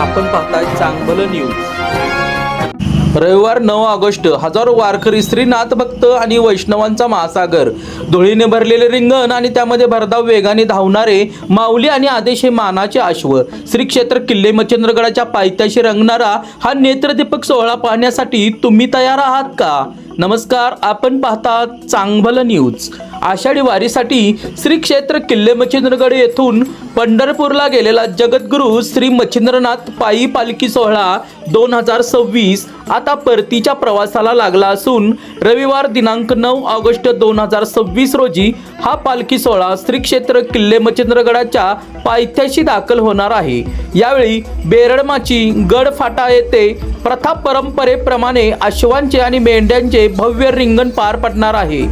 आपण पाहताय चांगलं न्यूज। रविवार 9 ऑगस्ट हजारो वारकरी श्रीनाथ भक्त आणि वैष्णवांचा महासागर धुळीने भरलेले रिंगण आणि त्यामध्ये भरधाव वेगाने धावणारे माऊली आणि आदेश हे मानाचे अश्व श्री क्षेत्र किल्ले मच्छिंद्रगडाच्या पायथ्याशी रंगणारा हा नेत्रदीपक सोहळा पाहण्यासाठी तुम्ही तयार आहात का? नमस्कार, आपण पाहता चांगलं न्यूज। आषाढी वारीसाठी श्री क्षेत्र किल्ले मच्छिंद्रगड येथून पंढरपूरला गेलेला जगद्गुरू श्री मच्छिंद्रनाथ पायी पालखी सोहळा 2026 आता परतीच्या प्रवासाला लागला असून रविवार दिनांक 9 ऑगस्ट 2026 रोजी हा पालखी सोहळा श्री क्षेत्र किल्ले मच्छिंद्रगडाच्या पायथ्याशी दाखल होणार आहे। यावेळी बेरडमाची गड फाटा येथे प्रथा परंपरेप्रमाणे अश्वांचे आणि मेंढ्यांचे भव्य रिंगण पार पडणार आहे।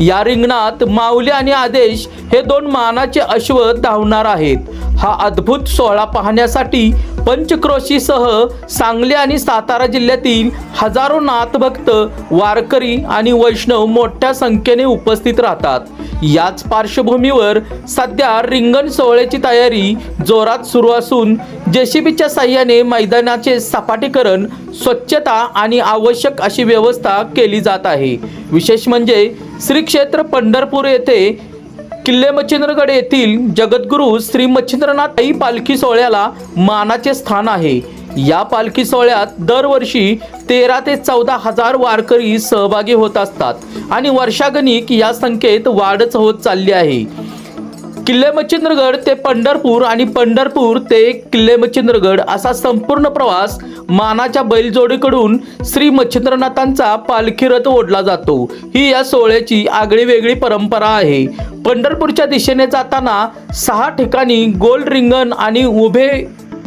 या रिंगणात माऊली आणि आदेश हे दोन मानाचे अश्व धावणार आहेत। हा अद्भुत सोहळा पाहण्यासाठी पंचक्रोशीसह सांगली आणि सातारा जिल्ह्यातील हजारो नाथभक्त वारकरी आणि वैष्णव मोठ्या संख्येने उपस्थित राहतात। याच पार्श्वभूमीवर सध्या रिंगण सोहळ्याची तयारी जोरात सुरू असून जेसीबीच्या साहाय्याने मैदानाचे सपाटीकरण, स्वच्छता आणि आवश्यक अशी व्यवस्था केली जात आहे। विशेष म्हणजे श्री क्षेत्र पंढरपूर येथे किल्ले मच्छिंद्रगड येथील जगद्गुरू श्री मच्छिंद्रनाथ पायी पालखी सोहळ्याला मानाचे स्थान आहे। या पालखी सोहळ्यात दरवर्षी 13 ते 14 हजार वारकरी सहभागी होत असतात आणि वर्षागणिक या संख्येत वाढच होत चालली आहे। किल्ले मच्छिंद्रगड ते पंढरपूर आणि पंढरपूर ते किल्ले मच्छिंद्रगड असा संपूर्ण प्रवास मानाच्या बैलजोडीकडून श्री मच्छिंद्रनाथांचा पालखी रथ ओढला जातो। ही या सोहळ्याची आगळी वेगळी परंपरा आहे। पंढरपूरच्या दिशेने जाताना 6 ठिकाणी गोल रिंगण आणि उभे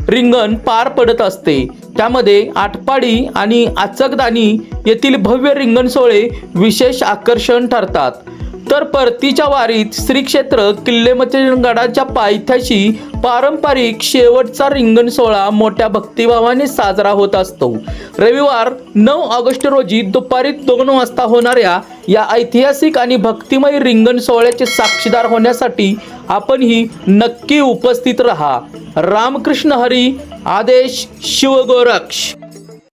रिंगण पार पडत असते। त्यामध्ये आटपाडी आणि आचकदानी येथील भव्य रिंगण सोहळे विशेष आकर्षण ठरतात। तर परतीच्या वारीत श्री क्षेत्र किल्ले मच्छिंद्रगडाच्या पायथ्याशी पारंपरिक शेवटचा रिंगण सोहळा मोठ्या भक्तिभावाने साजरा होत असतो। रविवार 9 ऑगस्ट रोजी दुपारी 2 वाजता होणाऱ्या या ऐतिहासिक आणि भक्तिमय रिंगण सोहळ्याचे साक्षीदार होण्यासाठी आपणही नक्की उपस्थित रहा। रामकृष्ण हरी, आदेश शिवगोरक्ष।